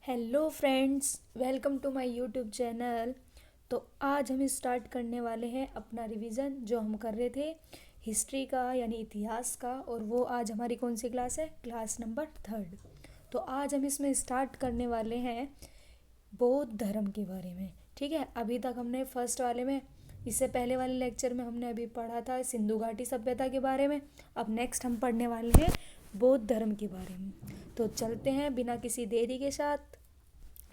Hello friends, welcome to my YouTube channel. तो आज हम स्टार्ट करने वाले हैं अपना रिवीजन जो हम कर रहे थे हिस्ट्री का यानी इतिहास का। और वो आज हमारी कौन सी क्लास है? Class number 3। तो आज हम इसमें स्टार्ट करने वाले हैं बौद्ध धर्म के बारे में। ठीक है, अभी तक हमने फर्स्ट वाले में, इससे पहले वाले लेक्चर में हमने अभी पढ़ा था सिंधु घाटी सभ्यता के बारे में। अब नेक्स्ट हम पढ़ने वाले हैं बौद्ध धर्म के बारे में। तो चलते हैं बिना किसी देरी के साथ,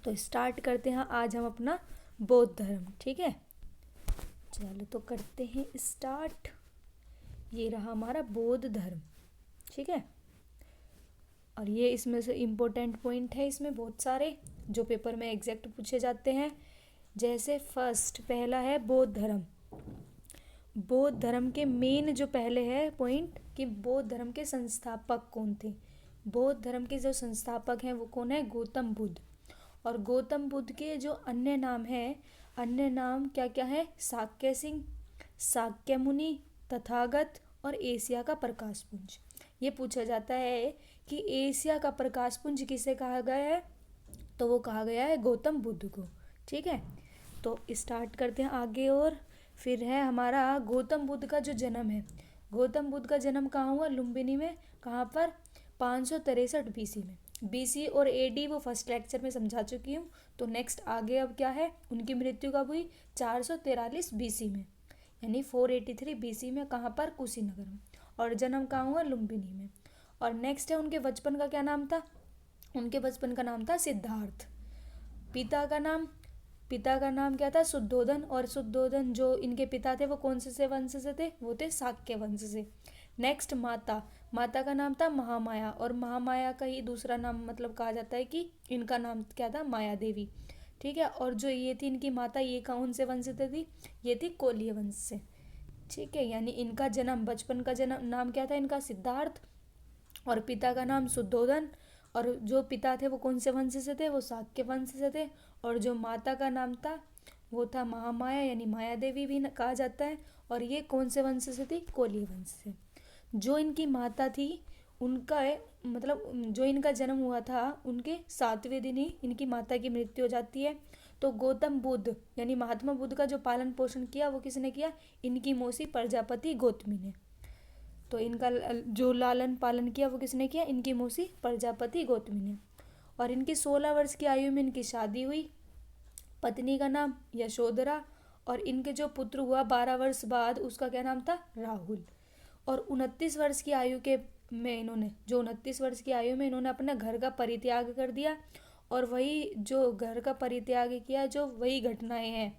तो स्टार्ट करते हैं आज हम अपना बौद्ध धर्म। ठीक है, चलो तो करते हैं स्टार्ट। ये रहा हमारा बौद्ध धर्म। ठीक है, और ये इसमें से इम्पोर्टेंट पॉइंट है, इसमें बहुत सारे जो पेपर में एग्जैक्ट पूछे जाते हैं। जैसे फर्स्ट पहला है बौद्ध धर्म। बौद्ध धर्म के मेन जो पहले है पॉइंट कि बौद्ध धर्म के संस्थापक कौन थे। बौद्ध धर्म के जो संस्थापक हैं वो कौन है? गौतम बुद्ध। और गौतम बुद्ध के जो अन्य नाम हैं, अन्य नाम क्या क्या है? शाक्य सिंह, शाक्य मुनि, तथागत और एशिया का प्रकाश पुंज। ये पूछा जाता है कि एशिया का प्रकाश पुंज किसे कहा गया है? तो वो कहा गया है गौतम बुद्ध को। ठीक है, तो स्टार्ट करते हैं आगे। और फिर है हमारा गौतम बुद्ध का जो जन्म है। गौतम बुद्ध का जन्म कहाँ हुआ? लुम्बिनी में। कहाँ पर? 563 बीसी में। बीसी और एडी वो फर्स्ट लेक्चर में समझा चुकी हूँ। तो नेक्स्ट आगे अब क्या है? उनकी मृत्यु कब हुई? 443 बीसी में, यानी 483 बीसी में। कहाँ पर? कुशीनगर में। और जन्म कहाँ हुआ? लुम्बिनी में। और नेक्स्ट है उनके बचपन का क्या नाम था? उनके बचपन का नाम था सिद्धार्थ। पिता का नाम, पिता का नाम क्या था? शुद्धोधन। और शुद्धोधन जो इनके पिता थे वो कौन से वंश से थे? वो थे शाक्य वंश से। नेक्स्ट माता, माता का नाम था महामाया। और महामाया का ही दूसरा नाम मतलब कहा जाता है कि इनका नाम क्या था? माया देवी। ठीक है, और जो ये थी इनकी माता, ये कौन से वंश से थी? ये थी कोल्य वंश से। ठीक है, यानी इनका जन्म, बचपन का जन्म नाम क्या था इनका? सिद्धार्थ। और पिता का नाम शुद्धोधन। और जो पिता थे वो कौन से वंश से थे? वो शाक्य वंश से थे। और जो माता का नाम था वो था महामाया, यानी माया देवी भी कहा जाता है। और ये कौन से वंश से थी? कोली वंश से। जो इनकी माता थी उनका मतलब जो इनका जन्म हुआ था उनके 7वें दिन ही इनकी माता की मृत्यु हो जाती है। तो गौतम बुद्ध यानी महात्मा बुद्ध का जो पालन पोषण किया वो किसने किया? इनकी मौसी प्रजापति गौतमी ने। तो इनका जो लालन पालन किया वो किसने किया? इनकी मौसी प्रजापति गौतमी ने। और इनकी 16 वर्ष की आयु में इनकी शादी हुई। पत्नी का नाम यशोधरा। और इनके जो पुत्र हुआ 12 वर्ष बाद, उसका क्या नाम था? राहुल। और 29 वर्ष की आयु के में इन्होंने, जो 29 वर्ष की आयु में इन्होंने अपने घर का परित्याग कर दिया। और वही जो घर का परित्याग किया, जो वही घटनाएं हैं,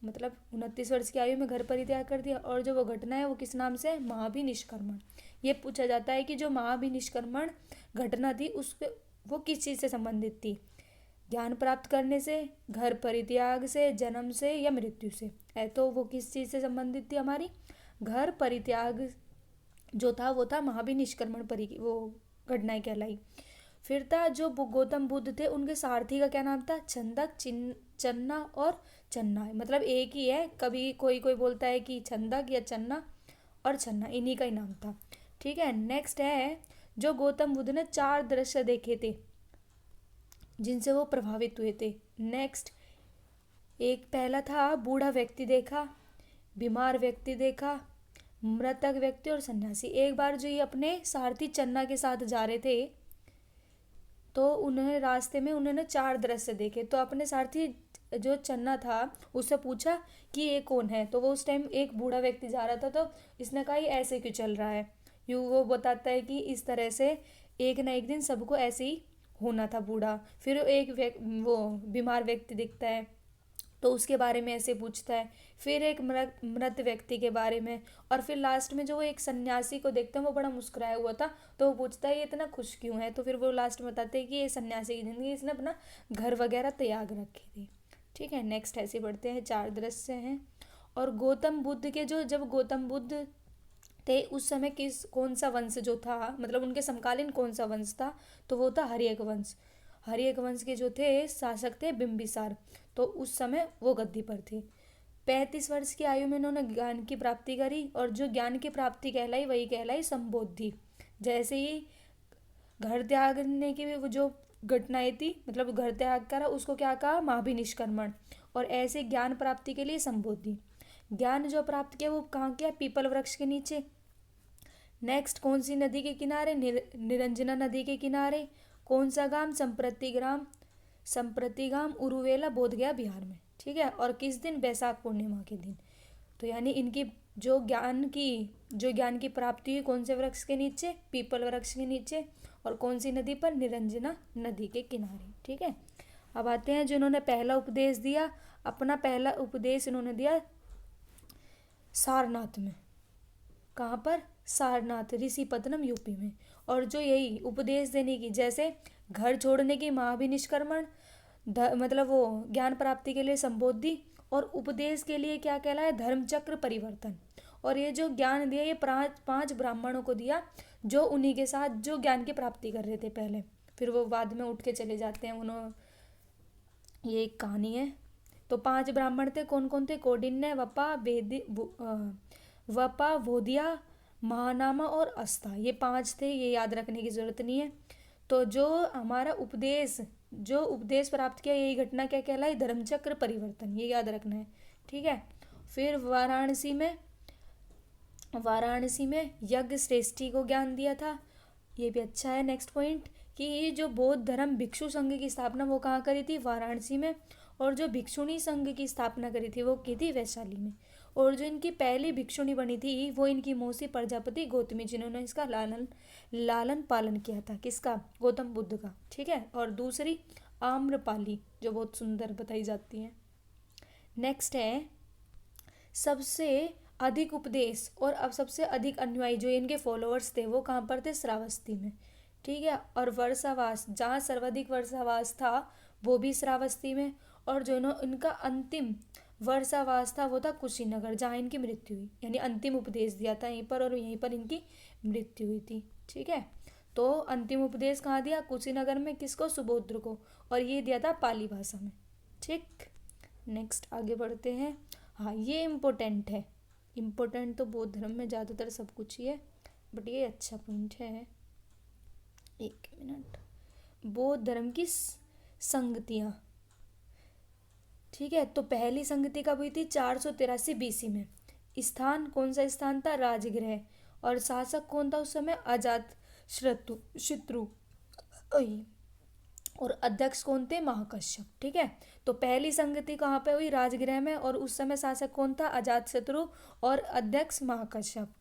मतलब 29 वर्ष की आयु में घर परित्याग कर दिया। और जो वो घटना है वो किस नाम से? महाभिनिष्क्रमण। ये पूछा जाता है कि जो महाभिनिष्क्रमण घटना थी उसके वो किस चीज़ से संबंधित थी? ज्ञान प्राप्त करने से, घर परित्याग से, जन्म से या मृत्यु से? है तो वो किस चीज़ से संबंधित थी हमारी? घर परित्याग जो था वो था महाभिनिष्क्रमण परि वो घटनाएं कहलाई। फिर था जो गौतम बुद्ध थे उनके सारथी का क्या नाम था? छंदक, चन्ना और चन्ना। मतलब एक ही है, कभी कोई कोई बोलता है कि छंदक या चन्ना और छन्ना, इन्हीं का ही नाम था। ठीक है, नेक्स्ट है जो गौतम बुद्ध ने 4 दृश्य देखे थे जिनसे वो प्रभावित हुए थे। नेक्स्ट एक पहला था बूढ़ा व्यक्ति देखा, बीमार व्यक्ति देखा, मृतक व्यक्ति और सन्यासी। एक बार जो ये अपने सारथी चन्ना के साथ जा रहे थे तो उन्हें रास्ते में उन्होंने 4 दृश्य देखे। तो अपने सारथी जो चन्ना था उससे पूछा कि ये कौन है? तो वो उस टाइम एक बूढ़ा व्यक्ति जा रहा था, तो इसने कहा ये ऐसे क्यों चल रहा है? यूँ वो बताता है कि इस तरह से एक ना एक दिन सबको ऐसे ही होना था, बूढ़ा। फिर एक वो बीमार व्यक्ति दिखता है तो उसके बारे में ऐसे पूछता है। फिर एक मृत मृत व्यक्ति के बारे में। और फिर लास्ट में जो वो एक सन्यासी को देखते हैं वो बड़ा मुस्कुराया हुआ था, तो वो पूछता है ये इतना खुश क्यों है? तो फिर वो लास्ट में बताते हैं कि ये सन्यासी की जिंदगी, इसने अपना घर वगैरह त्याग रखे थे। ठीक है, नेक्स्ट ऐसे बढ़ते हैं। 4 दृश्य हैं। और गौतम बुद्ध के जो, जब गौतम बुद्ध थे उस समय कौन सा वंश जो था, मतलब उनके समकालीन कौन सा वंश था? तो वो था हर्यक वंश। हर्यक वंश के जो थे शासक थे बिंबिसार। तो उस समय वो गद्दी पर थे। 35 वर्ष की आयु में इन्होंने ज्ञान की प्राप्ति करी। और जो ज्ञान की प्राप्ति कहलाई वही कहलाई संबोधि। जैसे ही घर त्यागने की वो जो घटनाएं थी, मतलब घर त्याग करा, उसको क्या कहा, महाभिनिष्क्रमण। और ऐसे ज्ञान प्राप्ति के लिए संबोधि। ज्ञान जो प्राप्त किया वो कहाँ किया, पीपल वृक्ष के नीचे। नेक्स्ट कौन सी नदी के किनारे, निरंजना नदी के किनारे। कौन सा गांव, संप्रति गांव उरुवेला बोधगया बिहार में। ठीक है, और किस दिन, बैसाख पूर्णिमा के दिन। तो यानी इनकी जो ज्ञान की प्राप्ति हुई कौन से वृक्ष के नीचे, पीपल वृक्ष के नीचे। और कौन सी नदी पर, निरंजना नदी के किनारे। ठीक है, अब आते हैं जिन्होंने पहला उपदेश दिया। अपना पहला उपदेश इन्होंने दिया सारनाथ में। कहाँ पर, सारनाथ, ऋषिपत्तनम यूपी में। और जो यही उपदेश देने की, जैसे घर छोड़ने की महाभिनिष्क्रमण, मतलब वो ज्ञान प्राप्ति के लिए संबोधि, और उपदेश के लिए क्या कहलाया, धर्मचक्र परिवर्तन। और ये जो ज्ञान दिया ये पांच ब्राह्मणों को दिया, जो उन्हीं के साथ जो ज्ञान की प्राप्ति कर रहे थे पहले, फिर वो बाद में उठ के चले जाते हैं। उन्होंने, ये एक कहानी है। तो 5 ब्राह्मण थे, कौन कौन थे, कौंडिन्य, वपा, वोदिया, महानामा और अस्था। ये 5 थे, ये याद रखने की जरूरत नहीं है। तो जो हमारा जो उपदेश प्राप्त किया, यही घटना क्या कहलाई, धर्मचक्र परिवर्तन, ये याद रखना है। ठीक है, फिर वाराणसी में यज्ञ श्रेष्ठी को ज्ञान दिया था, ये भी अच्छा है। नेक्स्ट पॉइंट कि ये जो बौद्ध धर्म भिक्षु संघ की स्थापना वो कहाँ करी थी, वाराणसी में। और जो भिक्षुणी संघ की स्थापना करी थी वो की थी वैशाली में। और जो इनकी पहली भिक्षुणी बनी थी वो इनकी मौसी प्रजापति गौतमी, जिन्होंने इसका लालन पालन किया था, किसका, गौतम बुद्ध का। ठीक है, और दूसरी आम्रपाली, जो बहुत सुंदर बताई जाती है। नेक्स्ट है सबसे अधिक उपदेश और अब सबसे अधिक अनुयायी जो इनके फॉलोअर्स थे वो कहाँ पर थे, श्रावस्ती में। ठीक है, और वर्षावास, जहाँ सर्वाधिक वर्षावास था वो भी श्रावस्ती में। और जो इनका अंतिम वर्षावास था वो था कुशीनगर, जहाँ इनकी मृत्यु हुई, यानी अंतिम उपदेश दिया था यहीं पर और यहीं पर इनकी मृत्यु हुई थी। ठीक है, तो अंतिम उपदेश कहाँ दिया, कुशीनगर में, किसको, सुबोध्र को। और ये दिया था पाली भाषा में। ठीक, नेक्स्ट आगे बढ़ते हैं। हाँ, ये इम्पोर्टेंट है, इम्पोर्टेंट तो बौद्ध धर्म में ज़्यादातर सब कुछ ही है, बट ये अच्छा पॉइंट है। एक मिनट, बौद्ध धर्म की संगतियाँ। ठीक है, तो पहली संगति कब हुई थी, 483 BC में। स्थान, कौन सा स्थान था, राजगृह। और शासक कौन था उस समय, अजात शत्रु। और अध्यक्ष कौन थे, महाकश्यप। ठीक है, तो पहली संगति कहाँ पे हुई, राजगृह में। और उस समय शासक कौन था, अजातशत्रु, और अध्यक्ष महाकश्यप।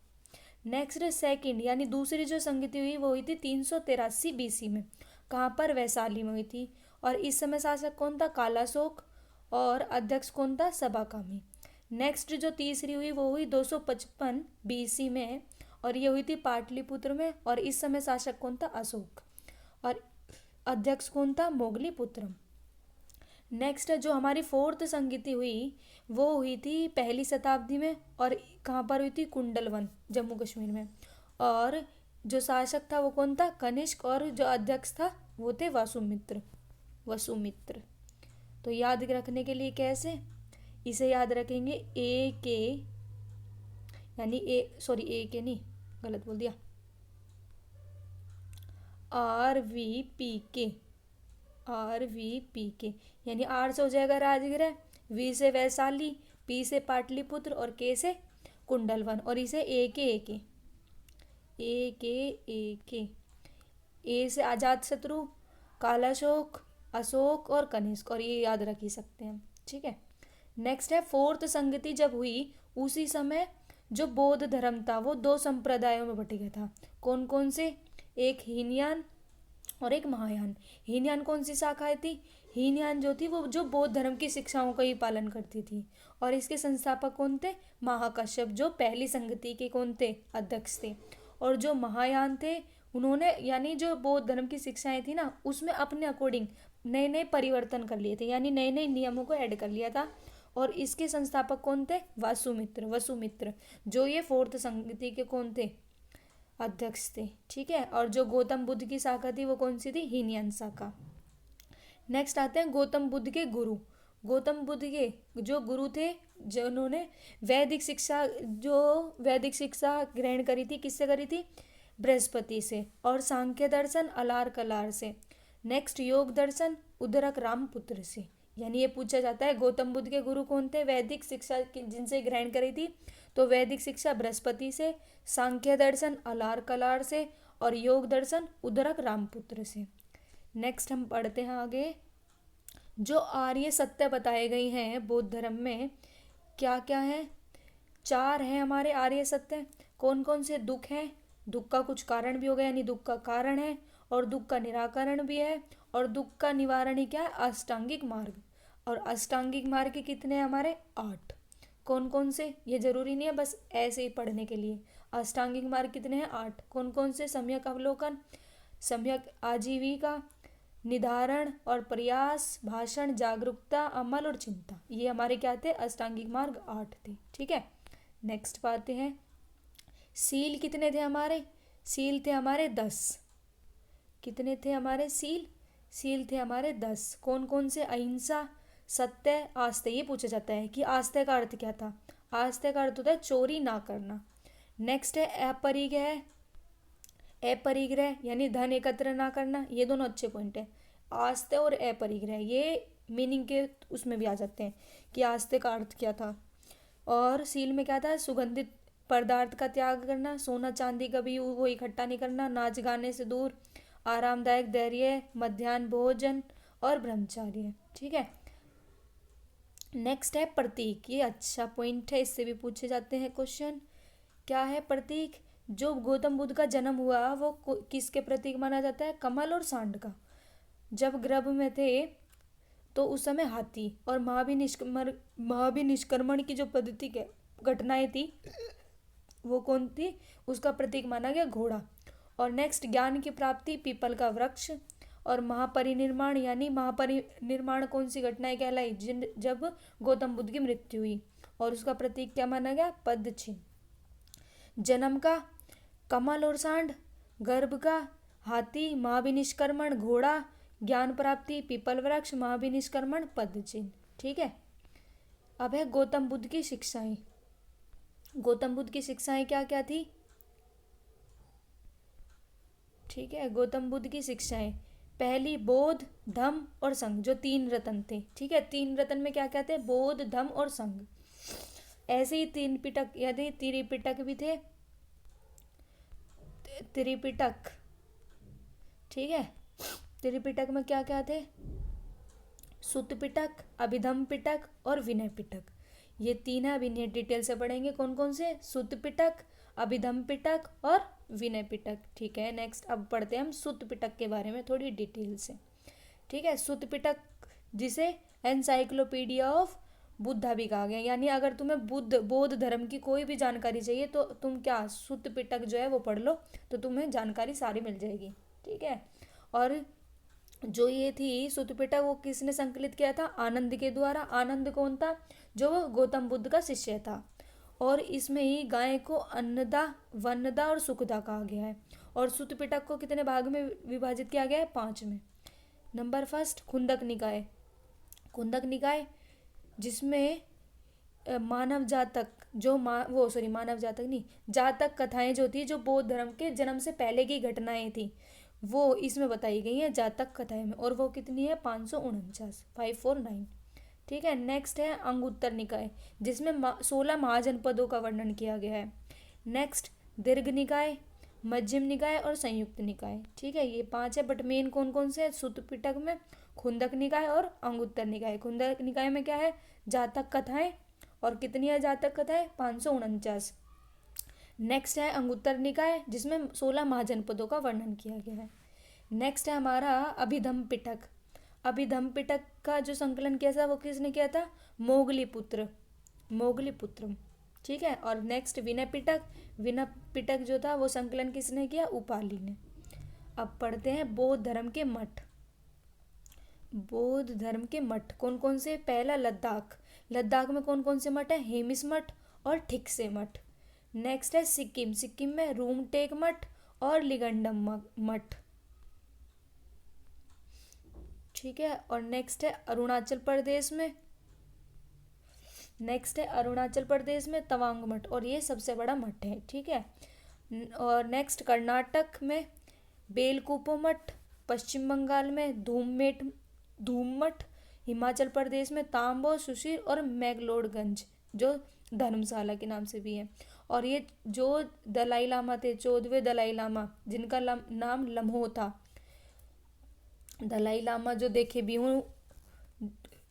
नेक्स्ट सेकंड, यानी दूसरी जो संगति हुई वो हुई थी 383 BC में। कहाँ पर, वैशाली में हुई थी। और इस समय शासक कौन था, कालाशोक, और अध्यक्ष कौन था, सभाकामी। नेक्स्ट जो तीसरी हुई वो हुई 255 BC में, और ये हुई थी पाटलिपुत्र में। और इस समय शासक कौन था, अशोक, और अध्यक्ष कौन था, मोगलीपुत्रम। नेक्स्ट जो हमारी फोर्थ संगति हुई वो हुई थी पहली शताब्दी में, और कहाँ पर हुई थी, कुंडलवन, जम्मू कश्मीर में। और जो शासक था वो कौन था, कनिष्क, और जो अध्यक्ष था वो थे वसुमित्र। तो याद रखने के लिए कैसे, इसे याद रखेंगे, ए के नहीं, गलत बोल दिया, RVP के, यानी आर से हो जाएगा राजगृह, वी से वैशाली, पी से पाटलिपुत्र, और के से कुंडलवन। और इसे ए से अजातशत्रु, कालाशोक, अशोक और कनिष्क, और ये याद रख ही सकते हैं। ठीक है, नेक्स्ट है फोर्थ संगति जब हुई उसी समय जो बौद्ध धर्म था वो 2 संप्रदायों में बट गया था। कौन कौन से, एक हीनयान और एक महायान। हीनयान कौन सी शाखा थी, हीनयान जो थी वो जो बौद्ध धर्म की शिक्षाओं का ही पालन करती थी। और इसके संस्थापक कौन थे, महाकश्यप, जो पहली संगति के कौन थे, अध्यक्ष थे। और जो महायान थे उन्होंने, यानी जो बौद्ध धर्म की शिक्षाएं थी ना, उसमें अपने अकॉर्डिंग नए नए परिवर्तन कर लिए थे, यानी नए नए नियमों को ऐड कर लिया था। और इसके संस्थापक कौन थे, वसुमित्र, जो ये फोर्थ संगति के कौन थे, अध्यक्ष थे। ठीक है, और जो गौतम बुद्ध की शाखा थी वो कौन सी थी, हीनयान शाखा। नेक्स्ट आते हैं गौतम बुद्ध के गुरु। गौतम बुद्ध के जो गुरु थे, जिन्होंने वैदिक शिक्षा ग्रहण करी थी, किससे करी थी, बृहस्पति से। और सांख्य दर्शन अलार कलार से। नेक्स्ट योग दर्शन उदरक रामपुत्र से, यानी ये पूछा जाता है गौतम बुद्ध के गुरु कौन थे, वैदिक शिक्षा जिनसे ग्रहण करी थी, तो वैदिक शिक्षा बृहस्पति से, सांख्य दर्शन अलार कलार से, और योग दर्शन उदरक रामपुत्र से। नेक्स्ट हम पढ़ते हैं आगे। जो आर्य सत्य बताए गए हैं बौद्ध धर्म में क्या क्या है, 4 हैं हमारे आर्य सत्य। कौन कौन से? दुख हैं, दुख का कुछ कारण भी होगा, यानी दुख का कारण है, और दुख का निराकरण भी है, और दुख का निवारण ही क्या है? अष्टांगिक मार्ग। और अष्टांगिक मार्ग कितने हैं हमारे? 8। कौन कौन से? ये जरूरी नहीं है बस ऐसे ही पढ़ने के लिए। अष्टांगिक मार्ग कितने हैं? 8। कौन कौन से? सम्यक अवलोकन, सम्यक आजीविका, निधारण और प्रयास, भाषण, जागरूकता, अमल और चिंता, ये हमारे क्या थे? अष्टांगिक मार्ग 8 थे। ठीक है, नेक्स्ट पाते हैं। सील कितने थे हमारे? सील थे हमारे 10। कितने थे हमारे सील? सील थे हमारे 10। कौन कौन से? अहिंसा, सत्य, आस्ते। ये पूछा जाता है कि आस्ते का अर्थ क्या था? आस्ते का अर्थ होता है चोरी ना करना। नेक्स्ट है अपरिग्रह, अपरिग्रह यानी धन एकत्र ना करना। ये दोनों अच्छे पॉइंट है, आस्ते और अपरिग्रह, ये मीनिंग के उसमें भी आ जाते हैं कि आस्ते का अर्थ क्या था। और सील में क्या था? सुगंधित पदार्थ का त्याग करना, सोना चांदी कभी वो इकट्ठा नहीं करना, नाच गाने से दूर, आरामदायक धैर्य, मध्याह्न भोजन और ब्रह्मचार्य। ठीक है, नेक्स्ट है प्रतीक। ये अच्छा पॉइंट है, इससे भी पूछे जाते हैं क्वेश्चन। क्या है प्रतीक? जो गौतम बुद्ध का जन्म हुआ वो किसके प्रतीक माना जाता है? कमल और सांड का। जब गर्भ में थे तो उस समय हाथी, और महाभिनिष्क्रमण की जो पद्धति के घटनाएं थी वो कौन थी? उसका प्रतीक माना गया घोड़ा। और नेक्स्ट ज्ञान की प्राप्ति, पीपल का वृक्ष। और महापरिनिर्माण, यानी महापरिनिर्माण कौन सी घटनाएं कहलाई? जब गौतम बुद्ध की मृत्यु हुई, और उसका प्रतीक क्या माना गया? पद्म चिन्ह। जन्म का कमल और सांड, गर्भ का हाथी, महाभिनिष्क्रमण घोड़ा, ज्ञान प्राप्ति पीपल वृक्ष, महाभिनिष्क्रमण पद्म चिन्ह। ठीक है, अब है गौतम बुद्ध की शिक्षाएं। गौतम बुद्ध की शिक्षाएं क्या क्या थी? ठीक है, गौतम बुद्ध की शिक्षाएं, पहली बोध, धम्म और संघ, जो 3 रत्न थे। ठीक है, 3 रत्न में क्या क्या थे? बोध, धम्म और संघ। ऐसे ही 3 पिटक, यदि त्रिपिटक भी थे, त्रिपिटक। ठीक है, त्रिपिटक में क्या क्या थे? सुत्त पिटक, अभिधम्म पिटक और विनय पिटक। ये 3 है, अभी डिटेल से पढ़ेंगे कौन कौन से? सुत्त पिटक, अभिधम्म पिटक और विनय पिटक। ठीक है, नेक्स्ट अब पढ़ते हैं हम सुत्त पिटक के बारे में थोड़ी डिटेल से। ठीक है, सुत्त पिटक जिसे एनसाइक्लोपीडिया ऑफ बुद्धा भी कहा गया, यानी अगर तुम्हें बौद्ध धर्म की कोई भी जानकारी चाहिए तो तुम क्या सुत्त पिटक जो है वो पढ़ लो, तो तुम्हें जानकारी सारी मिल जाएगी। ठीक है, और जो ये थी सुत्त पिटक वो किसने संकलित किया था? आनंद के द्वारा। आनंद कौन था? जो गौतम बुद्ध का शिष्य था। और इसमें ही गाय को अन्नदा, वनदा और सुखदा कहा गया है। और सुत्त पिटक को कितने भाग में विभाजित किया गया है? 5 में। नंबर फर्स्ट खुंदक निकाय। खुंदक निकाय जिसमें मानव जातक जो मानव जातक नहीं, जातक कथाएं जो थी, जो बौद्ध धर्म के जन्म से पहले की घटनाएं थी, वो इसमें बताई गई हैं जातक कथाएं में। और वो कितनी है? 549, 549। ठीक है, नेक्स्ट है अंगुत्तर निकाय जिसमें 16 महाजनपदों का वर्णन किया गया है। नेक्स्ट दीर्घ निकाय, मध्यम निकाय और संयुक्त निकाय। ठीक है, ये 5 है, बट मेन कौन कौन से है? सुत्त पिटक में खुंदक निकाय और अंगुत्तर निकाय। खुंदक निकाय में क्या है? जातक कथाएं, और कितनी है जातक कथाएं? 549। नेक्स्ट है अंगुत्तर निकाय जिसमें 16 महाजनपदों का वर्णन किया गया है। नेक्स्ट है हमारा अभिधम्म पिटक। अभिधम्म पिटक का जो संकलन किया था वो किसने किया था? मोगलीपुत्र, मोगलीपुत्रम। ठीक है, और नेक्स्ट विनय पिटक। विनय पिटक जो था वो संकलन किसने किया? उपाली ने। अब पढ़ते हैं बौद्ध धर्म के मठ। बौद्ध धर्म के मठ कौन कौन से? पहला लद्दाख। लद्दाख में कौन कौन से मठ है? हेमिस मठ और ठिकसे मठ। नेक्स्ट है सिक्किम। सिक्किम में रूमटेक मठ और लिगंडम मठ। ठीक है, और नेक्स्ट है अरुणाचल प्रदेश में, नेक्स्ट है अरुणाचल प्रदेश में तवांग मठ, और ये सबसे बड़ा मठ है। ठीक है, और नेक्स्ट कर्नाटक में बेलकुपो मठ, पश्चिम बंगाल में धूममठ, हिमाचल प्रदेश में तांबो, सुशीर और मैगलोडगंज जो धर्मशाला के नाम से भी है। और ये जो दलाई लामा थे, 14वें दलाई लामा, जिनका नाम लम्हो था, दलाई लामा जो देखे भी हूँ,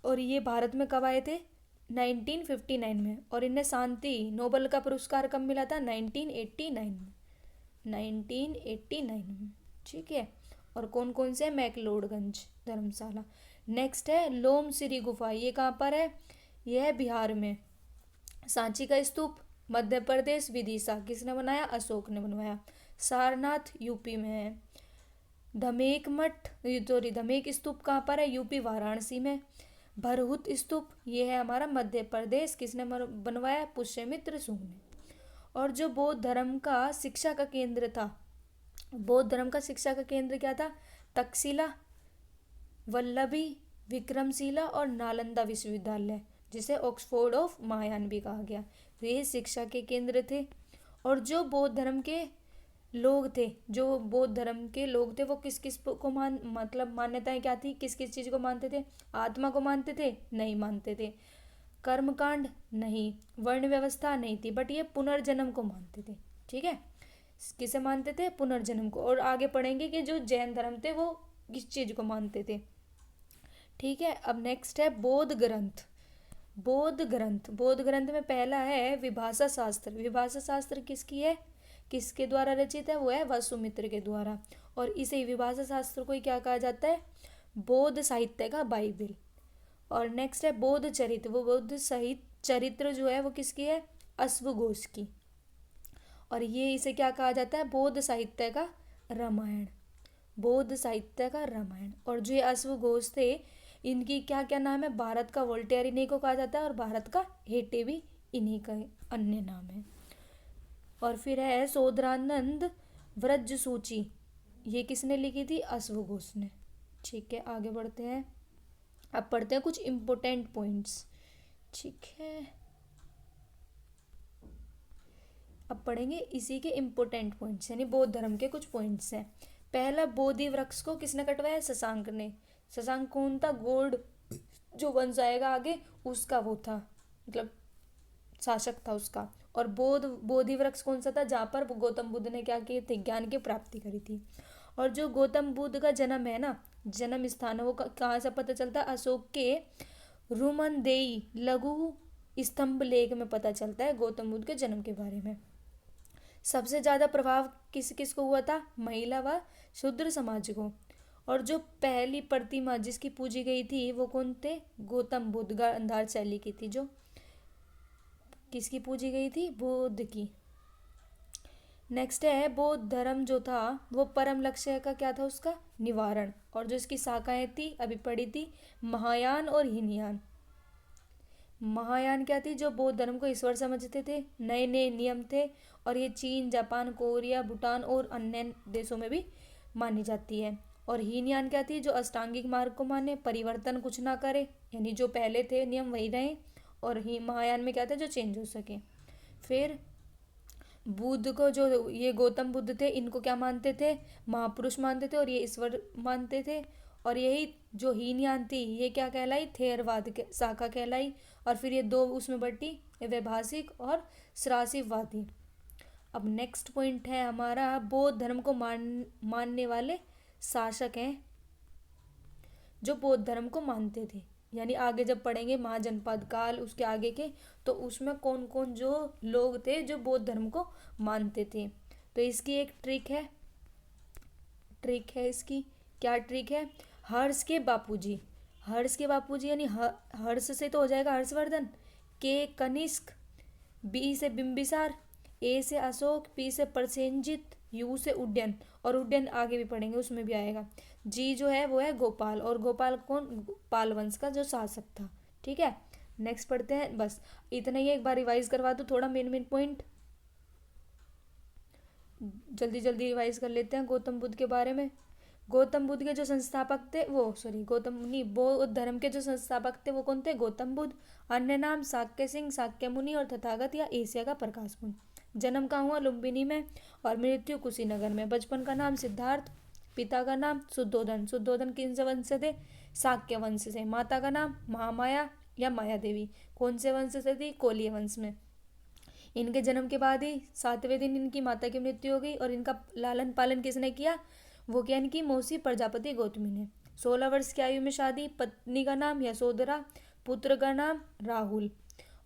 और ये भारत में कब आए थे? 1959 में। और इन्हें शांति नोबेल का पुरस्कार कब मिला था? 1989 में। 1989 में, ठीक है। और कौन कौन से? मैक्लोडगंज, धर्मशाला। नेक्स्ट है लोम सिरी गुफा, ये कहाँ पर है? यह है बिहार में। सांची का स्तूप, मध्य प्रदेश, विदिशा, किसने बनाया? अशोक ने बनवाया। सारनाथ यूपी में है। धमेक मठ, सॉरी, धमेक स्तूप कहाँ पर है? यूपी, वाराणसी में। भरहुत स्तूप, ये है हमारा मध्य प्रदेश, किसने बनवाया? पुष्यमित्र सुंग ने। और जो बौद्ध धर्म का शिक्षा का केंद्र था, बौद्ध धर्म का शिक्षा का केंद्र क्या था? तक्षशिला, वल्लभी, विक्रमशिला और नालंदा विश्वविद्यालय, जिसे ऑक्सफोर्ड ऑफ महायान भी कहा गया। तो ये शिक्षा के केंद्र थे। और जो बौद्ध धर्म के लोग थे, जो बौद्ध धर्म के लोग थे, वो किस किस को मतलब मान्यताएं क्या थी? किस किस चीज को मानते थे? आत्मा को मानते थे? नहीं मानते थे। कर्मकांड नहीं, वर्ण व्यवस्था नहीं थी, बट ये पुनर्जन्म को मानते थे, ठीक है। किसे मानते थे? पुनर्जन्म को। और आगे पढ़ेंगे कि जो जैन धर्म थे वो किस चीज को मानते थे, ठीक है। अब नेक्स्ट है बौद्ध ग्रंथ। बौद्ध ग्रंथ, बौद्ध ग्रंथ में पहला है विभाषा शास्त्र। विभाषा शास्त्र किसकी है? किसके द्वारा रचित है? वो है वसुमित्र के द्वारा। और इसे विभाषा शास्त्र को ही क्या कहा जाता है? बौद्ध साहित्य का बाइबल। और नेक्स्ट है बौद्ध चरित्र। वो बौद्ध साहित्य चरित्र जो है वो किसकी है? अश्वघोष की। और ये इसे क्या कहा जाता है? बौद्ध साहित्य का रामायण। बौद्ध साहित्य का रामायण। और जो ये अश्वघोष थे, इनकी क्या क्या नाम है? भारत का वोल्टेयर इन्हीं को कहा जाता है, और भारत का हेटे भी इन्हीं का अन्य नाम है। और फिर है शोधरानंद व्रज सूची, ये किसने लिखी थी? अश्वघोष ने, ठीक है। आगे बढ़ते हैं, अब पढ़ते हैं कुछ इंपोर्टेंट पॉइंट्स, ठीक है। अब पढ़ेंगे इसी के इंपोर्टेंट पॉइंट्स, यानी बौद्ध धर्म के कुछ पॉइंट्स हैं। पहला, बोधि वृक्ष को किसने कटवाया? शशांक ने। शशांक कौन था? गौड़ जो वंश आएगा आगे, उसका वो था, मतलब शासक था उसका। और बोधि वृक्ष कौन सा था? जहाँ पर गौतम बुद्ध ने क्या किए थे? ज्ञान की प्राप्ति करी थी। और जो गौतम बुद्ध का जन्म है ना, जन्म स्थान है, वो कहाँ से पता चलता है? अशोक के रुमनदेई लघु स्तंभ लेख में पता चलता है गौतम बुद्ध के जन्म के बारे में। सबसे ज़्यादा प्रभाव किस किस को हुआ था? महिला व शूद्र समाज को। और जो पहली प्रतिमा जिसकी पूजी गई थी वो कौन थे? गौतम बुद्ध, गांधार शैली की थी, जो किसकी पूजी गई थी? बुद्ध की। नेक्स्ट है बौद्ध धर्म जो था वो परम लक्ष्य का क्या था? उसका निवारण। और जो इसकी शाखाएं थी अभी पढ़ी थी, महायान और हीनयान। महायान क्या थी? जो बौद्ध धर्म को ईश्वर समझते थे, नए नए नियम थे, और ये चीन, जापान, कोरिया, भूटान और अन्य देशों में भी मानी जाती है। और हीनयान क्या थी? जो अष्टांगिक मार्ग को माने, परिवर्तन कुछ ना करे, यानी जो पहले थे नियम वही रहे। और ही महायान में क्या था? जो चेंज हो सके। फिर बुद्ध को, जो ये गौतम बुद्ध थे, इनको क्या मानते थे? महापुरुष मानते थे, और ये ईश्वर मानते थे। और यही जो हीनयान थी ये क्या कहलाई? थेरवाद के शाखा कहलाई। और फिर ये दो उसमें बटी, वैभाषिक और श्रासिकवादी। अब नेक्स्ट पॉइंट है हमारा, बौद्ध धर्म को मानने वाले शासक हैं जो बौद्ध धर्म को मानते थे। यानी आगे जब पढ़ेंगे महाजनपद काल, उसके आगे के, तो उसमें कौन कौन जो लोग थे जो बौद्ध धर्म को मानते थे। तो इसकी एक ट्रिक है इसकी। क्या ट्रिक है? हर्ष के बापूजी। हर्ष के बापूजी यानी हर्ष से तो हो जाएगा हर्षवर्धन, के कनिष्क, बी से बिंबिसार, ए से अशोक, पी से प्रसेनजित, यू से उड्डयन। और उड्डयन आगे भी पढ़ेंगे उसमें भी आएगा। जी जो है वो है गोपाल, और गोपाल कौन? पाल वंश का जो शासक था, ठीक है। नेक्स्ट पढ़ते हैं, बस इतना ही, एक बार रिवाइज करवा दो थोड़ा मेन पॉइंट, जल्दी जल्दी रिवाइज कर लेते हैं गौतम बुद्ध के बारे में। गौतम बुद्ध के जो संस्थापक थे बौद्ध धर्म के जो संस्थापक थे वो कौन थे? गौतम बुद्ध। अन्य नाम शाक्य सिंह, शाक्य मुनि और तथागत या एशिया का प्रकाश पुंज। जन्म कहाँ हुआ? लुम्बिनी में। और मृत्यु कुशीनगर में। बचपन का नाम सिद्धार्थ। पिता का नाम शुद्धोधन, शुद्धोधन किन से वंश से थे? शाक्य वंश से। माता का नाम महामाया या माया देवी, कौन से वंश से थी? कोलीय वंश में। इनके जन्म के बाद ही 7वें दिन इनकी माता की मृत्यु हो गई और इनका लालन पालन किसने किया? वो किया इनकी मौसी प्रजापति गौतमी ने। 16 वर्ष की आयु में शादी, पत्नी का नाम यशोधरा, पुत्र का नाम राहुल,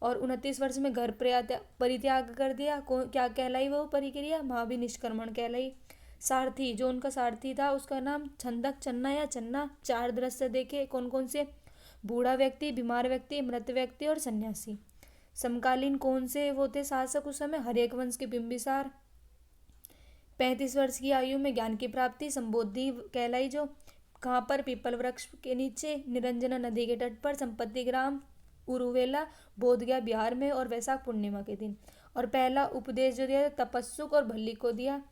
और 29 वर्ष में घर परित्याग कर दिया। क्या कहलाई वो परिक्रिया? महाभिनिष्क्रमण कहलाई। सारथी, जो उनका सारथी था उसका नाम छंदक, चन्ना या चन्ना। 4 दृश्य देखे, कौन कौन से? बूढ़ा व्यक्ति, बीमार व्यक्ति, मृत व्यक्ति और सन्यासी। समकालीन कौन से वो थे शासक उस समय? हर्यक वंश के बिंबिसार। 35 वर्ष की आयु में ज्ञान की प्राप्ति, संबोधि कहलाई। जो कहाँ पर? पीपल वृक्ष के नीचे, निरंजना नदी के तट पर, संपत्ति ग्राम उरुवेला, बोध गया बिहार में, और वैशाख पूर्णिमा के दिन। और पहला उपदेश जो दिया था तपस्सुक और भल्ली को दिया,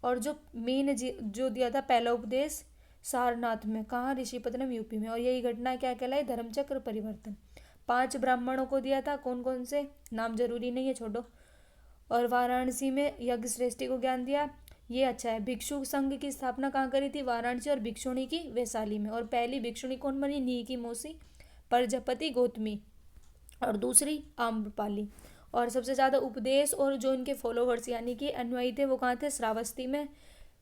और जो मेन जो दिया था पहला उपदेश सारनाथ में, कहाँ? ऋषिपतनम यूपी में। और यही घटना क्या कहलाई? धर्मचक्र परिवर्तन। 5 ब्राह्मणों को दिया था, कौन कौन से? नाम जरूरी नहीं है, छोड़ो। और वाराणसी में यज्ञ श्रेष्ठी को ज्ञान दिया, ये अच्छा है। भिक्षु संघ की स्थापना कहाँ करी थी? वाराणसी, और भिक्षुणी की वैशाली में। और पहली भिक्षुणी कौन बनी? नी की मौसी प्रजापति गौतमी, और दूसरी आम्रपाली। और सबसे ज़्यादा उपदेश और जो इनके फॉलोवर्स यानी कि अनुयायी थे वो कहाँ थे? श्रावस्ती में।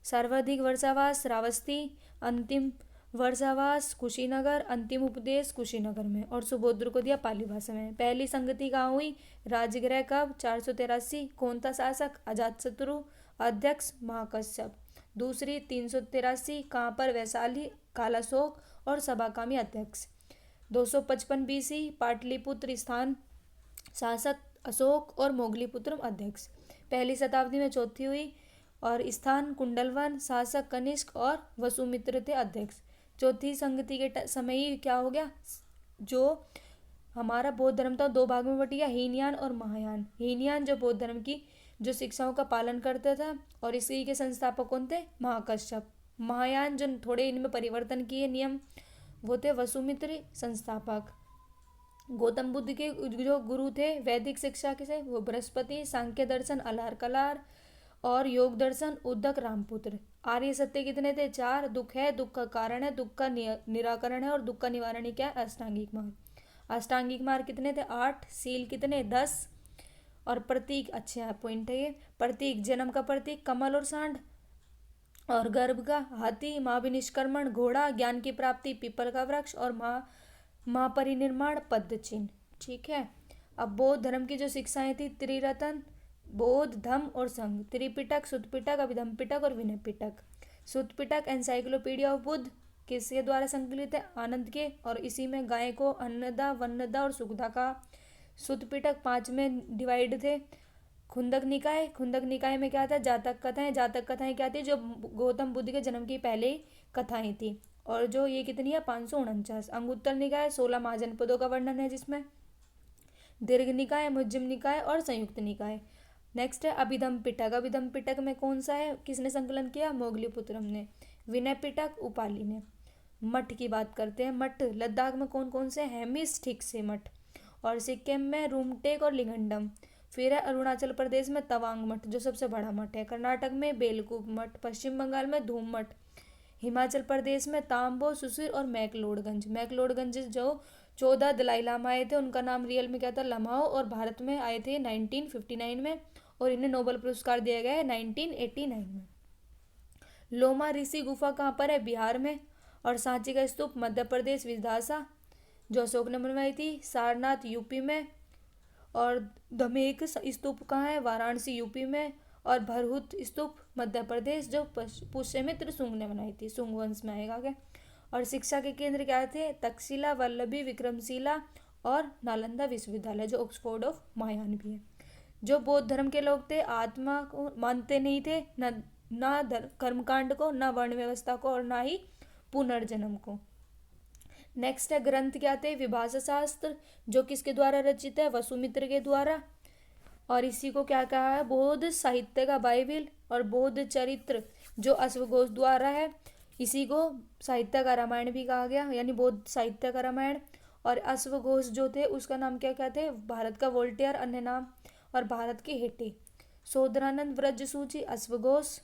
सर्वाधिक वर्षावास श्रावस्ती, अंतिम वर्षावास कुशीनगर, अंतिम उपदेश कुशीनगर में। और सुबोध्र को दिया पाली भाषा में। पहली संगति कहाँ हुई? राजगृह। कब? 483। कौन था शासक? अजातशत्रु। अध्यक्ष महाकश्यप। दूसरी 383 कहाँ पर? वैशाली, कालाशोक और सभाकामी अध्यक्ष। 255 BC पाटलिपुत्र स्थान, शासक अशोक और मोगलीपुत्रम अध्यक्ष। पहली शताब्दी में चौथी हुई, और स्थान कुंडलवन, शासक कनिष्क और वसुमित्र थे अध्यक्ष। चौथी संगति के समय ही क्या हो गया? जो हमारा बौद्ध धर्म था 2 भाग में बट गया, हीनयान और महायान। हीनयान जो बौद्ध धर्म की जो शिक्षाओं का पालन करता था, और इसी के संस्थापक कौन थे? महाकश्यप। महायान जो थोड़े इनमें परिवर्तन किए नियम, वो थे वसुमित्र संस्थापक। गौतम बुद्ध के जो गुरु थे वैदिक शिक्षा के से, वो बृहस्पति। सांख्य दर्शन अलार कलार, और योग दर्शन उद्दक रामपुत्र। आर्य सत्य कितने थे? 4। दुख है, दुख का कारण है, दुख का निराकरण है, और दुख का निवारण क्या है? अष्टांगिक मार्ग। अष्टांगिक मार्ग कितने थे? 8। सील कितने? 10। और प्रतीक, अच्छा पॉइंट है ये। प्रतीक, जन्म का प्रतीक कमल और सांड, और गर्भ का हाथी, महाभिनिष्क्रमण घोड़ा, ज्ञान की प्राप्ति पीपल का वृक्ष, और महापरिनिर्माण पद्म चिन्ह। ठीक है। अब बौद्ध धर्म की जो शिक्षाएं थी त्रिरत्न, बौद्ध धम्म और संघ। त्रिपिटक, शुद्ध पिटक, अभिधम्म पिटक और विनय पिटक। शुद्ध पिटक एनसाइक्लोपीडिया ऑफ बुद्ध किसके द्वारा संकलित है? आनंद के, और इसी में गाय को अन्नदा, वन्नदा और सुखदा का। शुद्ध पिटक 5 में डिवाइड थे। खुंदक निकाय, खुंदक निकाय में क्या था? जातक कथाएं। जातक कथाएं क्या थी? जो गौतम बुद्ध के जन्म की पहले कथाएं थी, और जो ये कितनी है? 549। अंगुत्तर निकाय 16 महाजनपदों का वर्णन है, जिसमें दीर्घ निकाय, मध्यम निकाय और संयुक्त निकाय। नेक्स्ट है अभिधम्म पिटक। अभिधम्म पिटक में कौन सा है? किसने संकलन किया? मोगलीपुत्रम ने। विनय पिटक उपाली ने। मठ की बात करते हैं। मठ लद्दाख में कौन कौन से? हेमिस ठीक से मठ, और सिक्किम में रूमटेक और लिंगडम। फिर है अरुणाचल प्रदेश में तवांग मठ जो सबसे बड़ा मठ है। कर्नाटक में बेलकूप मठ, पश्चिम बंगाल में धूम मठ, हिमाचल प्रदेश में ताम्बो, सुशिर और मैकलोडगंज। मैकलोडगंज जो 14 दलाई लामा आए थे, उनका नाम रियल में क्या था? लमाओ, और भारत में आए थे 1959 में, और इन्हें नोबेल पुरस्कार दिया गया है 1989 में। लोमा ऋषि गुफा कहाँ पर है? बिहार में। और सांची का स्तूप मध्य प्रदेश विधासा जो अशोक ने बनवाई थी। सारनाथ यूपी में। और धमेक स्तूप कहाँ है? वाराणसी यूपी में। और भरहुत स्तूप मध्य प्रदेश जो पुष्यमित्र शुंग ने बनाई थी, शुंग वंश में आएगा क्या। और शिक्षा के केंद्र क्या थे? तक्षशिला, वल्लभी, विक्रमशिला और नालंदा विश्वविद्यालय जो ऑक्सफोर्ड ऑफ महायान भी है। जो बौद्ध धर्म के लोग थे आत्मा को मानते नहीं थे, ना कर्मकांड को, ना वर्ण व्यवस्था को, और ना ही पुनर्जन्म को। नेक्स्ट है ग्रंथ क्या थे? विभाषा शास्त्र जो किसके द्वारा रचित है? वसुमित्र के द्वारा। और इसी को क्या कहा है? बौद्ध साहित्य का बाइबिल। और बौद्ध चरित्र जो अश्वघोष द्वारा है, इसी को साहित्य का रामायण भी कहा गया, यानी बौद्ध साहित्य का रामायण। और अश्वघोष जो थे उसका नाम क्या क्या थे? भारत का वोल्टेयर अन्य नाम, और भारत के हेटे। शोधरानंद व्रज सूची अश्वघोष,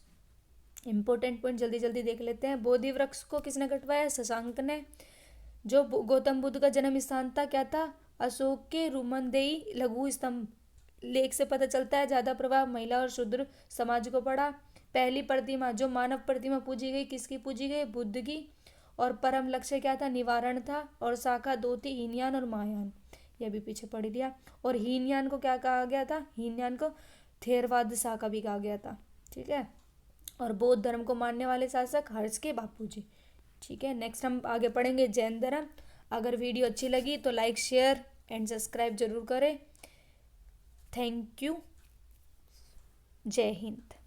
इंपॉर्टेंट पॉइंट जल्दी जल्दी देख लेते हैं। बोधि वृक्ष को किसने कटवाया? शशांक ने। जो गौतम बुद्ध का जन्म स्थान था क्या था? अशोक के रुमनदेई लघु स्तंभ। लेख से पता चलता है ज्यादा प्रभाव महिला और शूद्र समाज को पड़ा। पहली प्रतिमा, जो मानव प्रतिमा पूजी गई, किसकी पूजी गई? बुद्ध की। और परम लक्ष्य क्या था? निवारण था। और शाखा दो थी, हीनयान और महायान। यह भी पीछे पढ़ लिया। और हीनयान को क्या कहा गया था? हीनयान को थेरवाद शाखा भी कहा गया था। ठीक है। और बौद्ध धर्म को मानने वाले शासक हर्ष के बापूजी। ठीक है। नेक्स्ट हम आगे पढ़ेंगे जैन धर्म। अगर वीडियो अच्छी लगी तो लाइक शेयर एंड सब्सक्राइब जरूर करें। Thank you. जय हिंद।